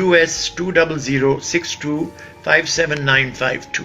US 20062579552।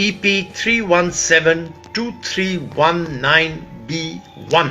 EP 3172319B1।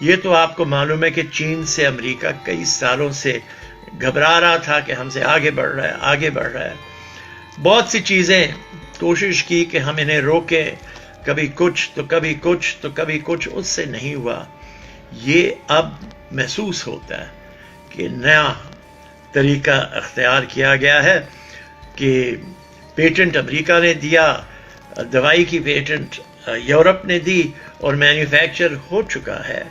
یہ تو آپ کو معلوم ہے کہ چین سے امریکہ کئی سالوں سے گھبرا رہا تھا کہ ہم سے آگے بڑھ رہا ہے، آگے بڑھ رہا ہے. بہت سی چیزیں کوشش کی کہ ہم انہیں روکیں، کبھی کچھ تو کبھی کچھ تو کبھی کچھ، اس سے نہیں ہوا. یہ اب محسوس ہوتا ہے کہ نیا طریقہ اختیار کیا گیا ہے کہ پیٹنٹ امریکہ نے دیا، دوائی کی پیٹنٹ یورپ نے دی، اور مینوفیکچر ہو چکا ہے،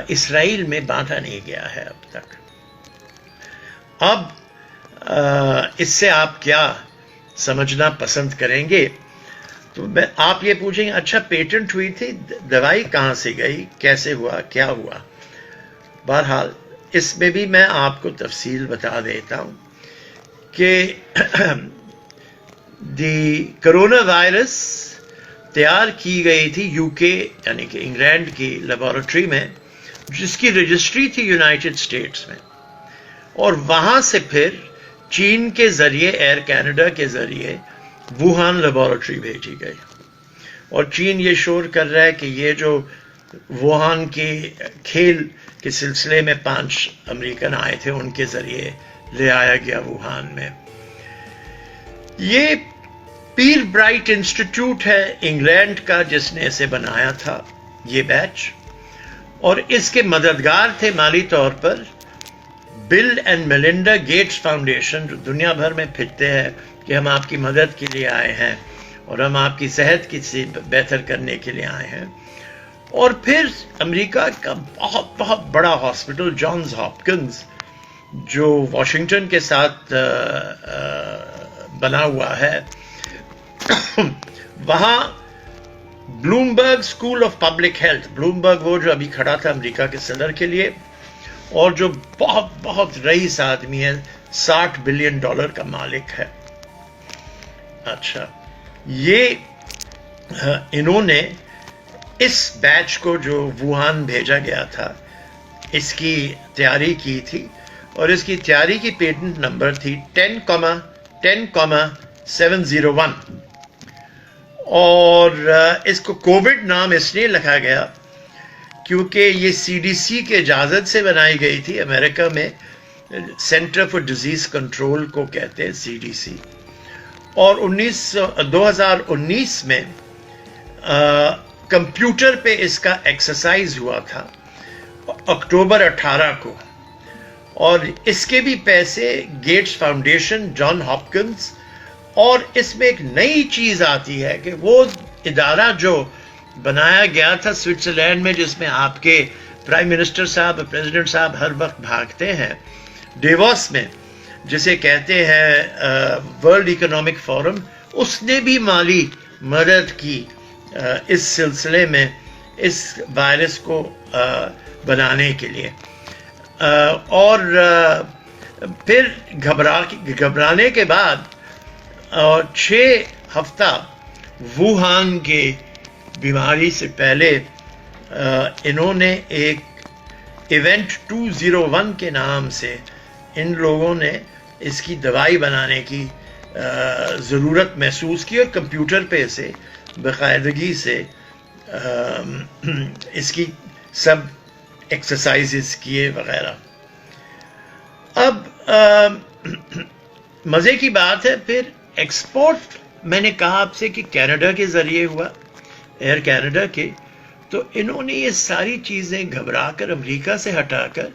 اسرائیل میں بانٹا نہیں گیا ہے اب تک. اب اس سے آپ کیا سمجھنا پسند کریں گے؟ تو آپ یہ پوچھیں گے اچھا پیٹنٹ ہوئی تھی، دوائی کہاں سے گئی، کیسے ہوا، کیا ہوا؟ بہرحال اس میں بھی میں آپ کو تفصیل بتا دیتا ہوں کہ کرونا وائرس تیار کی گئی تھی یو کے یعنی کہ انگلینڈ کی لیبارٹری میں، جس کی رجسٹری تھی یونائٹڈ اسٹیٹس میں، اور وہاں سے پھر چین کے ذریعے، ایئر کینیڈا کے ذریعے ووہان لیبارٹری بھیجی گئی. اور چین یہ شور کر رہا ہے کہ یہ جو ووہان کے کھیل کے سلسلے میں 5 امریکن آئے تھے، ان کے ذریعے لے آیا گیا ووہان میں. یہ پیر برائٹ انسٹیٹیوٹ ہے انگلینڈ کا جس نے اسے بنایا تھا یہ بیچ، اور اس کے مددگار تھے مالی طور پر بل اینڈ میلنڈا گیٹس فاؤنڈیشن، جو دنیا بھر میں پھرتے ہیں کہ ہم آپ کی مدد کے لیے آئے ہیں اور ہم آپ کی صحت کی بہتر کرنے کے لیے آئے ہیں. اور پھر امریکہ کا بہت بہت بڑا ہاسپٹل جانز ہاپکنز جو واشنگٹن کے ساتھ بنا ہوا ہے، وہاں Bloomberg school of public health, Bloomberg وہ جو ابھی کھڑا تھا امریکہ کے صدر کے لیے اور جو بہت بہت رئیس آدمی ہے، $60 بلین کا مالک ہے. اچھا، یہ انہوں نے اس بیچ کو جو ووہان بھیجا گیا تھا اس کی تیاری کی تھی، اور اس کی تیاری کی پیٹنٹ نمبر تھی 10,701، اور اس کو کووڈ نام اس لیے رکھا گیا کیونکہ یہ سی ڈی سی کے اجازت سے بنائی گئی تھی. امریکہ میں سینٹر فار ڈیزیز کنٹرول کو کہتے ہیں سی ڈی سی، اور 2019 میں کمپیوٹر پہ اس کا ایکسرسائز ہوا تھا اکتوبر 18 کو، اور اس کے بھی پیسے گیٹس فاؤنڈیشن، جان ہاپکنز. اور اس میں ایک نئی چیز آتی ہے کہ وہ ادارہ جو بنایا گیا تھا سوئٹزرلینڈ میں، جس میں آپ کے پرائم منسٹر صاحب، پریزیڈنٹ صاحب ہر وقت بھاگتے ہیں، ڈیووس میں، جسے کہتے ہیں ورلڈ اکنامک فورم، اس نے بھی مالی مدد کی اس سلسلے میں، اس وائرس کو بنانے کے لیے. اور پھر گھبرانے کے بعد 6 ہفتہ ووہان کے بیماری سے پہلے انہوں نے ایک ایونٹ 201 کے نام سے ان لوگوں نے اس کی دوائی بنانے کی ضرورت محسوس کی، اور کمپیوٹر پہ اسے باقاعدگی سے اس کی سب ایکسرسائزز کیے وغیرہ. اب مزے کی بات ہے، پھر ایکسپورٹ میں نے کہا آپ سے کہ کینیڈا کے ذریعے ہوا، ایئر کینیڈا کے، تو انہوں نے یہ ساری چیزیں گھبرا کر امریکہ سے ہٹا کر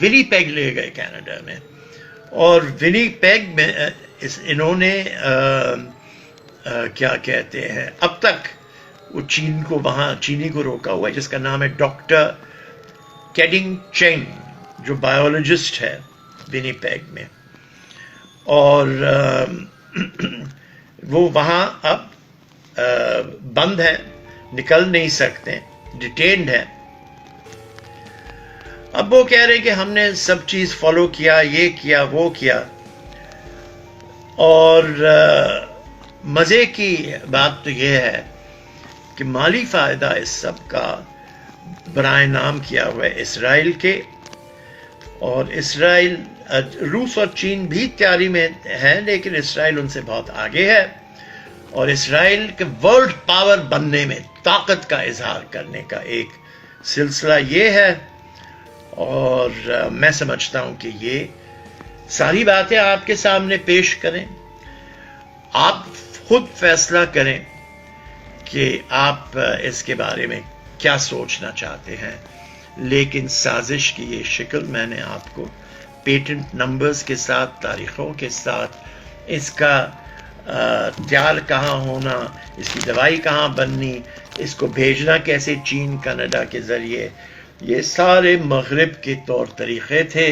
ونی پیگ لے گئے کینیڈا میں، اور ونی پیگ میں انہوں نے کیا کہتے ہیں، اب تک وہ چین کو، وہاں چینی کو روکا ہوا ہے، جس کا نام ہے ڈاکٹر کیڈنگ چینگ، جو بایولوجسٹ ہے ونی پیگ میں، اور وہ وہاں اب بند ہے، نکل نہیں سکتے، ڈیٹینڈ ہے. اب وہ کہہ رہے کہ ہم نے سب چیز فالو کیا، یہ کیا، وہ کیا. اور مزے کی بات تو یہ ہے کہ مالی فائدہ اس سب کا برائے نام کیا ہوا ہے اسرائیل کے، اور اسرائیل، روس اور چین بھی تیاری میں ہے، لیکن اسرائیل ان سے بہت آگے ہے، اور اسرائیل کے ورلڈ پاور بننے میں، طاقت کا اظہار کرنے کا ایک سلسلہ یہ ہے، اور میں سمجھتا ہوں کہ یہ ساری باتیں آپ کے سامنے پیش کریں، آپ خود فیصلہ کریں کہ آپ اس کے بارے میں کیا سوچنا چاہتے ہیں. لیکن سازش کی یہ شکل میں نے آپ کو پیٹنٹ نمبرز کے ساتھ، تاریخوں کے ساتھ، اس کا تیار کہاں ہونا، اس کی دوائی کہاں بننی، اس کو بھیجنا کیسے چین کینیڈا کے ذریعے، یہ سارے مغرب کے طور طریقے تھے،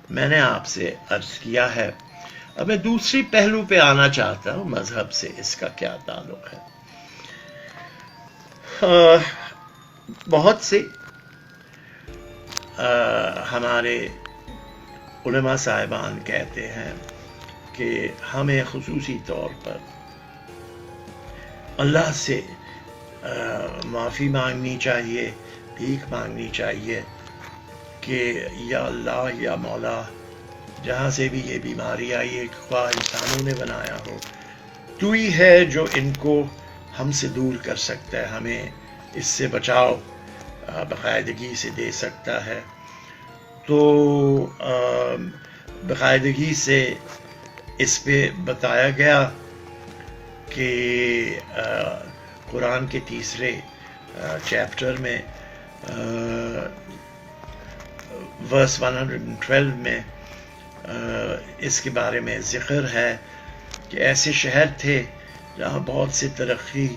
میں نے آپ سے عرض کیا ہے. اب میں دوسری پہلو پہ آنا چاہتا ہوں، مذہب سے اس کا کیا تعلق ہے. بہت سے ہمارے علماء صاحبان کہتے ہیں کہ ہمیں خصوصی طور پر اللہ سے معافی مانگنی چاہیے، بھیک مانگنی چاہیے کہ یا اللہ یا مولا، جہاں سے بھی یہ بیماری آئی ہے، خواہ انسانوں نے بنایا ہو، تو ہی ہے جو ان کو ہم سے دور کر سکتا ہے، ہمیں اس سے بچاؤ باقاعدگی سے دے سکتا ہے. تو باقاعدگی سے اس پہ بتایا گیا کہ قرآن کے تیسرے چیپٹر میں ورس 112 میں اس کے بارے میں ذکر ہے کہ ایسے شہر تھے جہاں بہت سی ترقی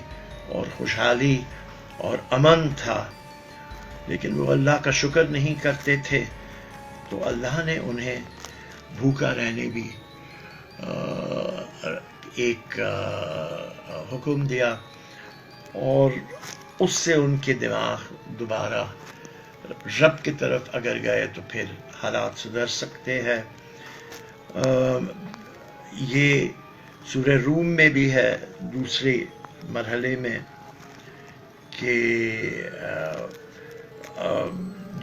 اور خوشحالی اور امن تھا، لیکن وہ اللہ کا شکر نہیں کرتے تھے، تو اللہ نے انہیں بھوکا رہنے بھی ایک حکم دیا، اور اس سے ان کے دماغ دوبارہ رب کی طرف اگر گئے تو پھر حالات سدھر سکتے ہیں. یہ سورہ روم میں بھی ہے دوسرے مرحلے میں کہ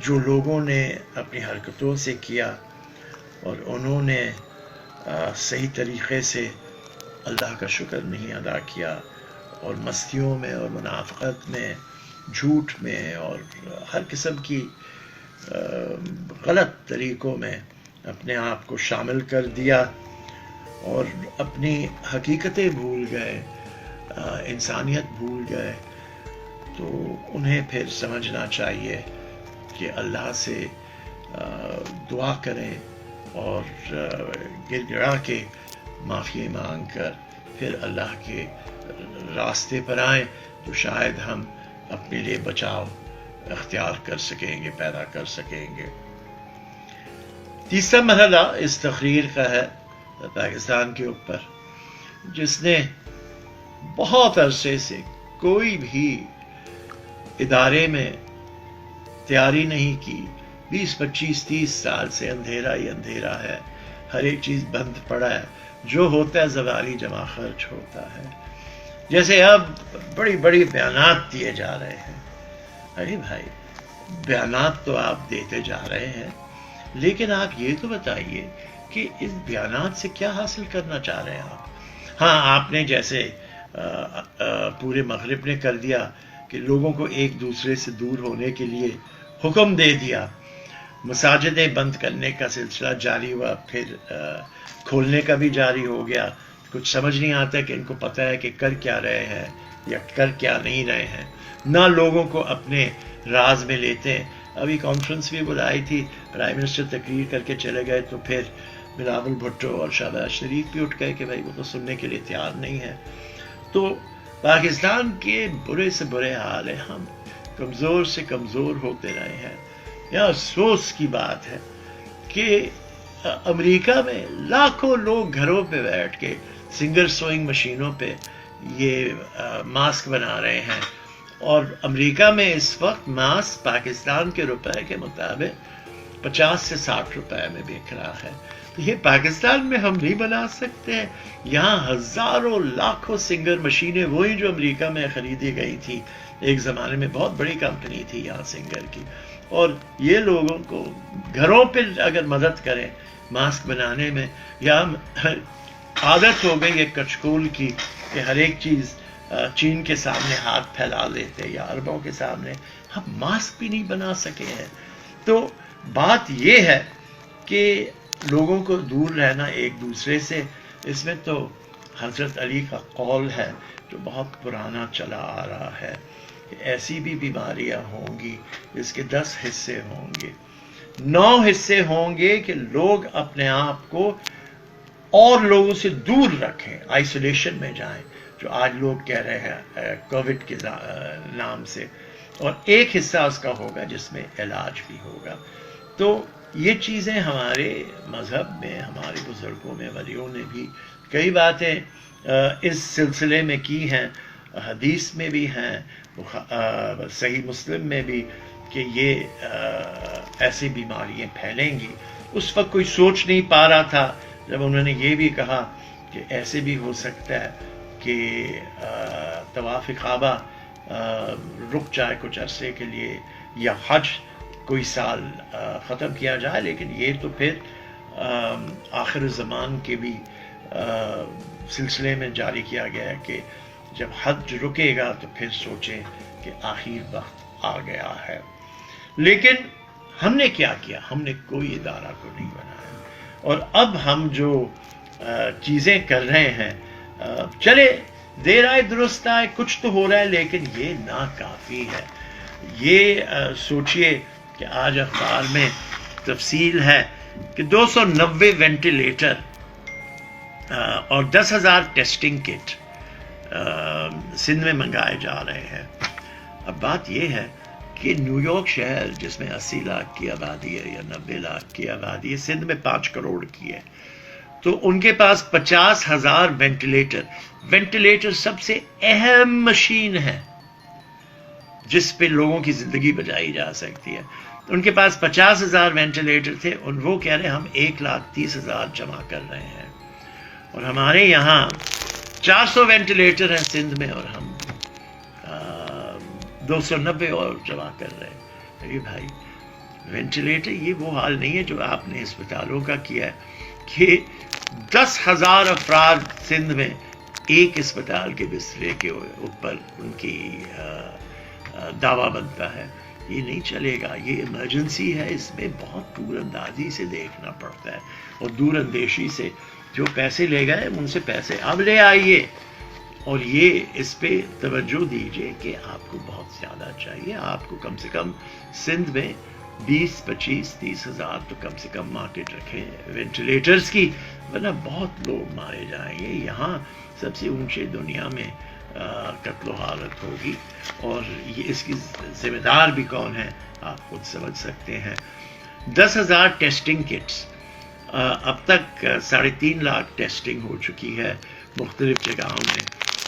جو لوگوں نے اپنی حرکتوں سے کیا اور انہوں نے صحیح طریقے سے اللہ کا شکر نہیں ادا کیا، اور مستیوں میں اور منافقت میں، جھوٹ میں اور ہر قسم کی غلط طریقوں میں اپنے آپ کو شامل کر دیا اور اپنی حقیقتیں بھول گئے، انسانیت بھول گئے، تو انہیں پھر سمجھنا چاہیے کہ اللہ سے دعا کریں اور گر گڑا کے معافی مانگ کر پھر اللہ کے راستے پر آئیں، تو شاید ہم اپنے لیے بچاؤ اختیار کر سکیں گے، پیدا کر سکیں گے. تیسرا مرحلہ اس تقریر کا ہے پاکستان کے اوپر، جس نے بہت عرصے سے کوئی بھی ادارے میں تیاری نہیں کی. 20 25 30 سال سے اندھیرا ہی اندھیرا ہے، ہر ایک چیز بند پڑا ہے، جو ہوتا ہے زوالی جمع خرچ ہوتا ہے. جیسے اب بڑی بڑی بیانات دیے جا رہے ہیں. ارے بھائی، بیانات تو آپ دیتے جا رہے ہیں، لیکن آپ یہ تو بتائیے کہ اس بیانات سے کیا حاصل کرنا چاہ رہے ہیں آپ. ہاں، آپ نے جیسے پورے مغرب نے کر دیا کہ لوگوں کو ایک دوسرے سے دور ہونے کے لیے حکم دے دیا، مساجدیں بند کرنے کا سلسلہ جاری ہوا، پھر کھولنے کا بھی جاری ہو گیا. کچھ سمجھ نہیں آتا کہ ان کو پتہ ہے کہ کر کیا رہے ہیں یا کر کیا نہیں رہے ہیں، نہ لوگوں کو اپنے راز میں لیتے ہیں. ابھی کانفرنس بھی بلائی تھی، پرائم منسٹر تقریر کر کے چلے گئے، تو پھر بلاول بھٹو اور شہباز شریف بھی اٹھ گئے کہ بھائی وہ تو سننے کے لیے تیار نہیں ہے. تو پاکستان کے برے سے برے حال ہیں، ہم کمزور سے کمزور ہوتے رہے ہیں. یہ افسوس کی بات ہے کہ امریکہ میں لاکھوں لوگ گھروں پہ بیٹھ کے سنگر سوئنگ مشینوں پہ یہ ماسک بنا رہے ہیں، اور امریکہ میں اس وقت ماسک پاکستان کے روپے کے مطابق 50 سے 60 روپے میں بک رہا ہے. تو یہ پاکستان میں ہم نہیں بنا سکتے ہیں؟ یہاں ہزاروں لاکھوں سنگر مشینیں، وہی جو امریکہ میں خریدی گئی تھی، ایک زمانے میں بہت بڑی کمپنی تھی یہاں سنگر کی، اور یہ لوگوں کو گھروں پہ اگر مدد کریں ماسک بنانے میں، یا عادت ہو گئی ہے کچکول کی کہ ہر ایک چیز چین کے سامنے ہاتھ پھیلا لیتے یا عربوں کے سامنے ہم ماسک بھی نہیں بنا سکے ہیں. تو بات یہ ہے کہ لوگوں کو دور رہنا ایک دوسرے سے. اس میں تو حضرت علی کا قول ہے جو بہت پرانا چلا آ رہا ہے کہ ایسی بھی بیماریاں ہوں گی جس کے 10 حصے ہوں گے. 9 حصے ہوں گے کہ لوگ اپنے آپ کو اور لوگوں سے دور رکھیں, آئسولیشن میں جائیں, جو آج لوگ کہہ رہے ہیں کووڈ کے نام سے, اور ایک حصہ اس کا ہوگا جس میں علاج بھی ہوگا. تو یہ چیزیں ہمارے مذہب میں, ہمارے بزرگوں میں, ولیوں نے بھی کئی باتیں اس سلسلے میں کی ہیں, حدیث میں بھی ہیں, صحیح مسلم میں بھی, کہ یہ ایسی بیماریاں پھیلیں گی. اس وقت کوئی سوچ نہیں پا رہا تھا جب انہوں نے یہ بھی کہا کہ ایسے بھی ہو سکتا ہے کہ طواف کعبہ رک جائے کچھ عرصے کے لیے, یا حج کوئی سال ختم کیا جائے. لیکن یہ تو پھر آخر زمان کے بھی سلسلے میں جاری کیا گیا ہے کہ جب حج رکے گا تو پھر سوچیں کہ آخر وقت آ گیا ہے. لیکن ہم نے کیا کیا؟ ہم نے کوئی ادارہ کو نہیں بنایا, اور اب ہم جو چیزیں کر رہے ہیں, چلے دیر آئے درست آئے, کچھ تو ہو رہا ہے, لیکن یہ ناکافی ہے. یہ سوچئے کہ آج اخبار میں تفصیل ہے کہ 290 وینٹیلیٹر اور 10,000 ٹیسٹنگ کٹ سندھ میں منگائے جا رہے ہیں. اب بات یہ ہے کہ نیو یارک شہر جس میں 80 لاکھ کی آبادی ہے یا 90 لاکھ کی آبادی ہے, سندھ میں 5 کروڑ کی ہے, تو ان کے پاس 50,000 وینٹیلیٹر سب سے اہم مشین ہے جس پہ لوگوں کی زندگی بچائی جا سکتی ہے. ان کے پاس 50,000 وینٹیلیٹر تھے, اور وہ کہہ رہے ہم 1,30,000 جمع کر رہے ہیں, اور ہمارے یہاں 400 وینٹیلیٹر ہیں سندھ میں, اور ہم 290 اور جمع کر رہے ہیں. بھائی وینٹیلیٹر یہ وہ حال نہیں ہے جو آپ نے اسپتالوں کا کیا ہے کہ 10,000 افراد سندھ میں ایک اسپتال کے بسترے کے اوپر ان کی دعویٰ بنتا ہے. یہ نہیں چلے گا, یہ ایمرجنسی ہے, اس میں بہت دور اندازی سے دیکھنا پڑتا ہے, اور دور اندیشی سے. جو پیسے لے گئے ان سے پیسے اب لے آئیے, اور یہ اس پہ توجہ دیجئے کہ آپ کو بہت زیادہ چاہیے. آپ کو کم سے کم سندھ میں 20, 25, 30,000 تو کم سے کم مارکیٹ رکھیں وینٹیلیٹرز کی, ورنہ بہت لوگ مارے جائیں گے. یہاں سب سے اونچے دنیا میں قتل و غارت ہوگی, اور یہ اس کی ذمہ دار بھی کون ہے آپ خود سمجھ سکتے ہیں. 10,000 ٹیسٹنگ کٹس, اب تک 3.5 لاکھ ٹیسٹنگ ہو چکی ہے مختلف جگہوں میں,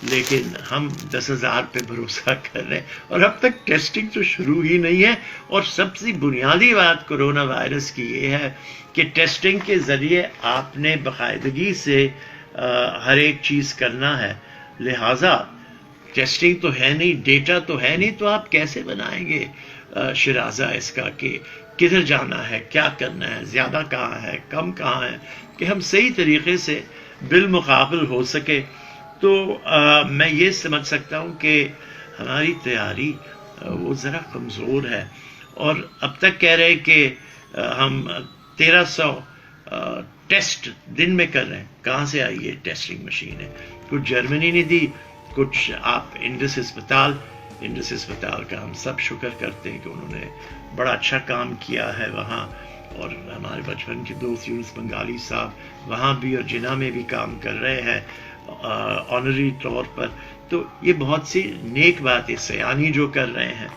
لیکن ہم 10,000 پہ بھروسہ کر رہے ہیں, اور اب تک ٹیسٹنگ تو شروع ہی نہیں ہے. اور سب سے بنیادی بات کرونا وائرس کی یہ ہے کہ ٹیسٹنگ کے ذریعے آپ نے باقاعدگی سے ہر ایک چیز کرنا ہے, لہٰذا ٹیسٹنگ تو ہے نہیں, ڈیٹا تو ہے نہیں, تو آپ کیسے بنائیں گے شرازہ اس کا کہ کدھر جانا ہے, کیا کرنا ہے, زیادہ کہاں ہے, کم کہاں ہے, کہ ہم صحیح طریقے سے بالمقابل ہو سکے. تو میں یہ سمجھ سکتا ہوں کہ ہماری تیاری وہ ذرا کمزور ہے, اور اب تک کہہ رہے کہ ہم 1,300 ٹیسٹ دن میں کر رہے ہیں. کہاں سے آئی یہ ٹیسٹنگ مشینیں؟ کچھ جرمنی نے دی, کچھ آپ انڈس اسپتال کا ہم سب شکر کرتے ہیں کہ انہوں نے بڑا اچھا کام کیا ہے وہاں, اور ہمارے بچپن کے دوست یونس بنگالی صاحب وہاں بھی اور جناح میں بھی کام کر رہے ہیں آنری طور پر. تو یہ بہت سی نیک بات ہے, سیانی جو کر رہے ہیں,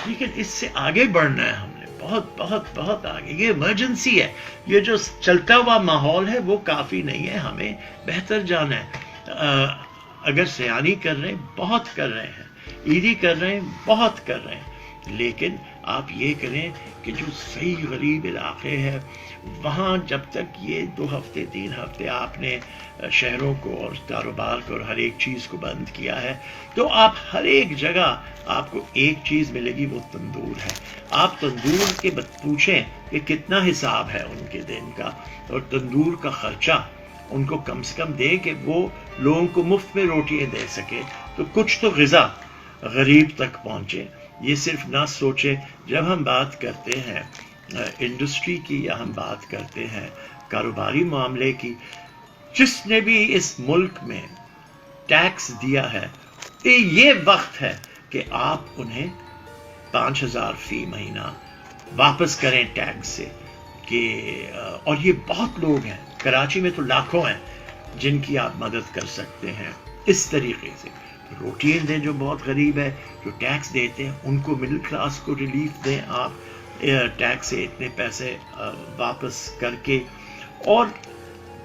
لیکن اس سے آگے بڑھنا ہے ہم نے, بہت بہت بہت آگے. یہ ایمرجنسی ہے, یہ جو چلتا ہوا ماحول ہے وہ کافی نہیں ہے, ہمیں بہتر جانا ہے. اگر سیانی کر رہے ہیں, بہت کر رہے ہیں, عیدی کر رہے ہیں, بہت کر رہے ہیں, لیکن آپ یہ کریں کہ جو صحیح غریب علاقے ہیں وہاں جب تک یہ 2 ہفتے 3 ہفتے آپ نے شہروں کو اور کاروبار کو اور ہر ایک چیز کو بند کیا ہے, تو آپ ہر ایک جگہ آپ کو ایک چیز ملے گی, وہ تندور ہے. آپ تندور کے پوچھیں کہ کتنا حساب ہے ان کے دن کا, اور تندور کا خرچہ ان کو کم سے کم دے کہ وہ لوگوں کو مفت میں روٹیاں دے سکے, تو کچھ تو غذا غریب تک پہنچے. یہ صرف نہ سوچیں. جب ہم بات کرتے ہیں انڈسٹری کی یا ہم بات کرتے ہیں کاروباری معاملے کی، جس نے بھی اس ملک میں ٹیکس دیا ہے، یہ وقت ہے کہ آپ انہیں 5,000 فی مہینہ واپس کریں ٹیکس سے. کہ اور یہ بہت لوگ ہیں، کراچی میں تو لاکھوں ہیں جن کی آپ مدد کر سکتے ہیں اس طریقے سے. روٹین دیں جو بہت غریب ہے، جو ٹیکس دیتے ہیں ان کو، مڈل کلاس کو ریلیف دیں آپ ٹیکس سے اتنے پیسے واپس کر کے. اور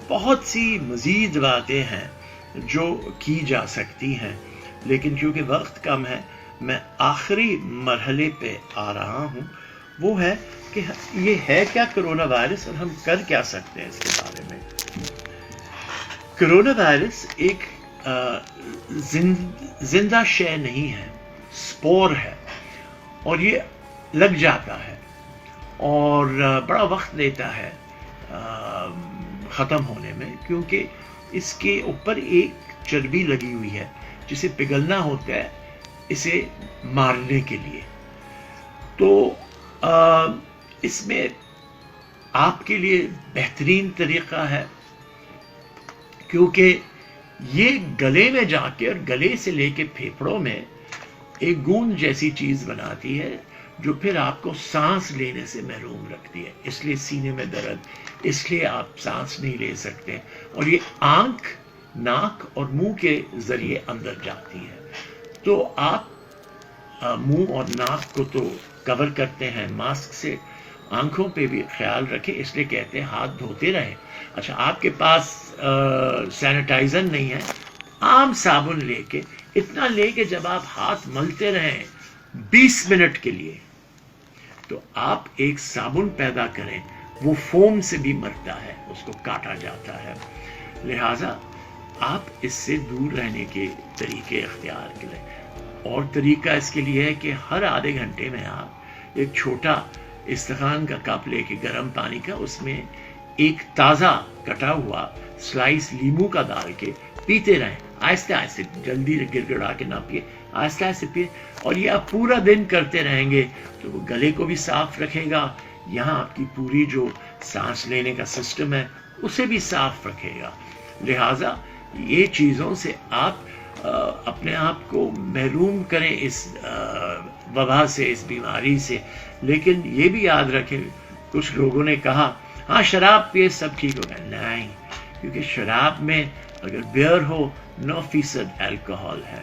بہت سی مزید باتیں ہیں جو کی جا سکتی ہیں، لیکن کیونکہ وقت کم ہے میں آخری مرحلے پہ آ رہا ہوں. وہ ہے کہ یہ ہے کیا کرونا وائرس اور ہم کر کیا سکتے ہیں اس کے بارے میں. کرونا وائرس ایک زندہ شے نہیں ہے، سپور ہے، اور یہ لگ جاتا ہے اور بڑا وقت لیتا ہے ختم ہونے میں، کیونکہ اس کے اوپر ایک چربی لگی ہوئی ہے جسے پگھلنا ہوتا ہے اسے مارنے کے لیے. تو اس میں آپ کے لیے بہترین طریقہ ہے، کیونکہ یہ گلے میں جا کے اور گلے سے لے کے پھیپھڑوں میں ایک گوند جیسی چیز بناتی ہے جو پھر آپ کو سانس لینے سے محروم رکھتی ہے. اس لیے سینے میں درد، اس لیے آپ سانس نہیں لے سکتے، اور یہ آنکھ، ناک اور منہ کے ذریعے اندر جاتی ہے. تو آپ منہ اور ناک کو تو کور کرتے ہیں ماسک سے، آنکھوں پہ بھی خیال رکھیں، اس لیے کہتے ہیں ہاتھ دھوتے رہیں. اچھا، آپ کے پاس سینیٹائزر نہیں ہے، عام صابن لے کے، اتنا لے کے جب آپ ہاتھ ملتے رہیں 20 منٹ کے لیے، تو آپ ایک صابن پیدا کریں، وہ فوم سے بھی مرتا ہے، اس کو کاٹا جاتا ہے. لہٰذا آپ اس سے دور رہنے کے طریقے اختیار کریں. اور طریقہ اس کے لیے ہے کہ ہر آدھے گھنٹے میں آپ ایک چھوٹا استخان کا کپ لے کے گرم پانی کا، اس میں ایک تازہ کٹا ہوا سلائس لیمو کا ڈال کے پیتے رہیں، آہستہ آہستہ، جلدی گر گڑا کے نہ پیے، آہستہ آہستہ پیے. اور یہ آپ پورا دن کرتے رہیں گے تو وہ گلے کو بھی صاف رکھے گا، یہاں آپ کی پوری جو سانس لینے کا سسٹم ہے اسے بھی صاف رکھے گا. لہٰذا یہ چیزوں سے آپ اپنے آپ کو محروم کریں اس وبا سے، اس بیماری سے. لیکن یہ بھی یاد رکھیں، کچھ لوگوں نے کہا ہاں شراب پیے سب ٹھیک ہوگا. نہیں، کیونکہ شراب میں اگر بیئر ہو 9% الکحل ہے،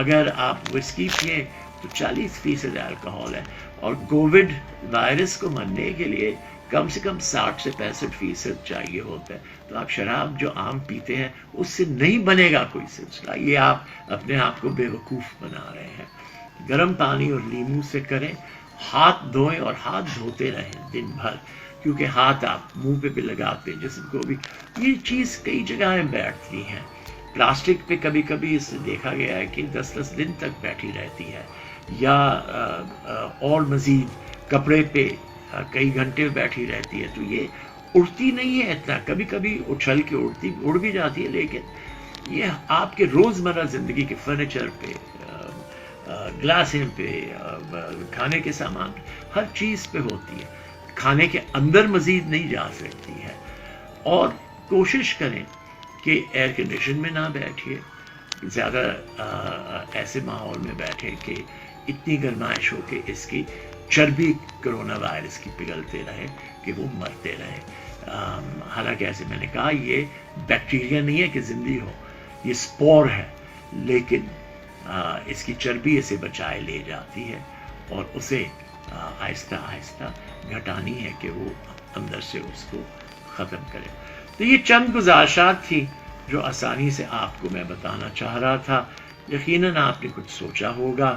اگر آپ وسکی پیے تو 40% الکحل ہے. اور کووڈ وائرس کو مرنے کے لیے کم سے کم 60 سے 65% چاہیے ہوتا ہے. تو آپ شراب جو عام پیتے ہیں اس سے نہیں بنے گا کوئی سلسلہ. یہ آپ اپنے آپ کو بے وقوف بنا رہے ہیں. گرم پانی اور لیمو سے کریں، ہاتھ دھوئیں اور ہاتھ دھوتے رہیں دن بھر، کیونکہ ہاتھ آپ منہ پہ بھی لگاتے ہیں، جسم کو بھی یہ چیز کئی جگہیں بیٹھتی ہیں. پلاسٹک پہ کبھی کبھی اس سے دیکھا گیا ہے کہ 10 دن تک بیٹھی رہتی ہے، یا اور مزید کپڑے پہ کئی گھنٹے بیٹھی رہتی ہے. تو یہ اڑتی نہیں ہے اتنا، کبھی کبھی اچھل کے اڑ بھی جاتی ہے، لیکن یہ آپ کے روزمرہ زندگی کے فرنیچر پہ، گلاسیں پہ، کھانے کے سامان، ہر چیز پہ ہوتی ہے. کھانے کے اندر مزید نہیں جا سکتی ہے. اور کوشش کریں کہ ایئر کنڈیشن میں نہ بیٹھیے، زیادہ ایسے ماحول میں بیٹھے کہ اتنی گرمائش ہو کہ اس کی چربی کرونا وائرس کی پگھلتے رہے کہ وہ مرتے رہے. حالانکہ ایسے میں نے کہا یہ بیکٹیریا نہیں ہے کہ زندگی ہو، یہ سپور ہے، لیکن اس کی چربی اسے بچائے لے جاتی ہے اور اسے آہستہ آہستہ گھٹانی ہے کہ وہ اندر سے اس کو ختم کرے. تو یہ چند گزارشات تھی جو آسانی سے آپ کو میں بتانا چاہ رہا تھا. یقیناً آپ نے کچھ سوچا ہوگا.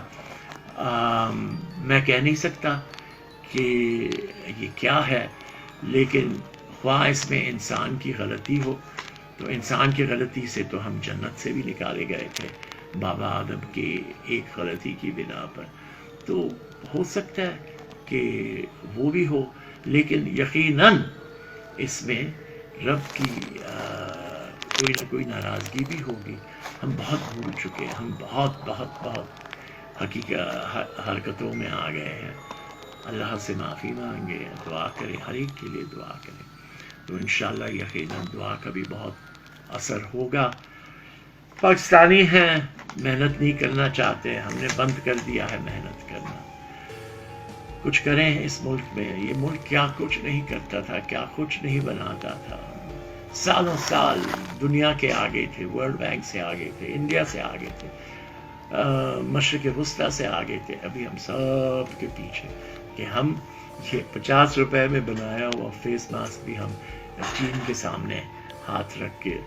میں کہہ نہیں سکتا کہ یہ کیا ہے، لیکن خواہ اس میں انسان کی غلطی ہو، تو انسان کی غلطی سے تو ہم جنت سے بھی نکالے گئے تھے بابا آدم کی ایک غلطی کی بنا پر. تو ہو سکتا ہے کہ وہ بھی ہو، لیکن یقیناً اس میں رب کی کوئی نہ کوئی ناراضگی بھی ہوگی. ہم بہت بھول چکے ہیں، ہم بہت بہت بہت حرکتوں میں آ گئے ہیں. اللہ سے معافی مانگے, دعا کریں, ہر ایک کے لیے دعا کریں. تو انشاءاللہ یقیناً دعا کا بھی بہت اثر ہوگا. پاکستانی ہیں, محنت نہیں کرنا چاہتے, ہم نے بند کر دیا ہے محنت کرنا. کچھ کریں اس ملک میں. یہ ملک کیا کچھ نہیں کرتا تھا, کیا کچھ نہیں بناتا تھا. سالوں سال دنیا کے آگے تھے, ورلڈ بینک سے آگے تھے, انڈیا سے آگے تھے, مشرق وسطیٰ سے آگے تھے. ابھی ہم سب کے پیچھے کہ ہم یہ 50 روپے میں بنایا ہوا فیس ماسک بھی ہم چین کے سامنے ہاتھ رکھ کے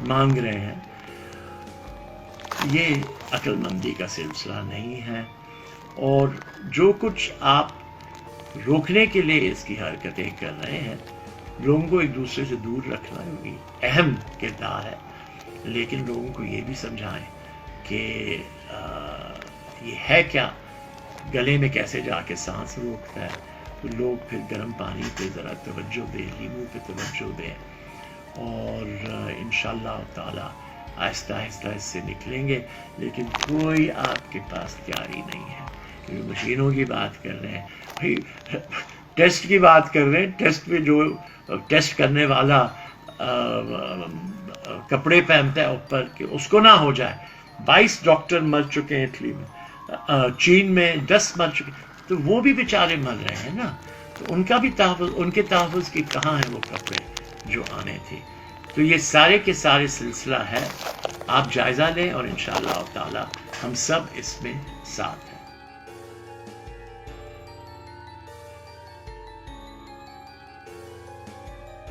مانگ رہے ہیں. یہ عقل مندی کا سلسلہ نہیں ہے. اور جو کچھ آپ روکنے کے لیے اس کی حرکتیں کر رہے ہیں, لوگوں کو ایک دوسرے سے دور رکھنا بھی اہم کردار ہے. لیکن لوگوں کو یہ بھی سمجھائیں کہ یہ ہے کیا, گلے میں کیسے جا کے سانس روکتا ہے. تو لوگ پھر گرم پانی پہ ذرا توجہ دیں, لیمو پہ توجہ دیں, اور انشاءاللہ تعالی آہستہ آہستہ اس سے نکلیں گے. لیکن کوئی آپ کے پاس تیاری نہیں ہے. مشینوں کی بات کر رہے ہیں, ٹیسٹ کی بات کر رہے ہیں. ٹیسٹ پہ جو ٹیسٹ کرنے والا کپڑے پہنتا ہے اوپر کہ اس کو نہ ہو جائے. 22 ڈاکٹر مر چکے ہیں اٹلی میں, چین میں 10 مر چکے, تو وہ بھی بیچارے مر رہے ہیں نا. تو ان کا بھی تحفظ, ان کے تحفظ کی کہاں ہیں وہ کپڑے جو آنے تھے. تو یہ سارے کے سارے سلسلہ ہے. آپ جائزہ لیں اور انشاءاللہ تعالی ہم سب اس میں ساتھ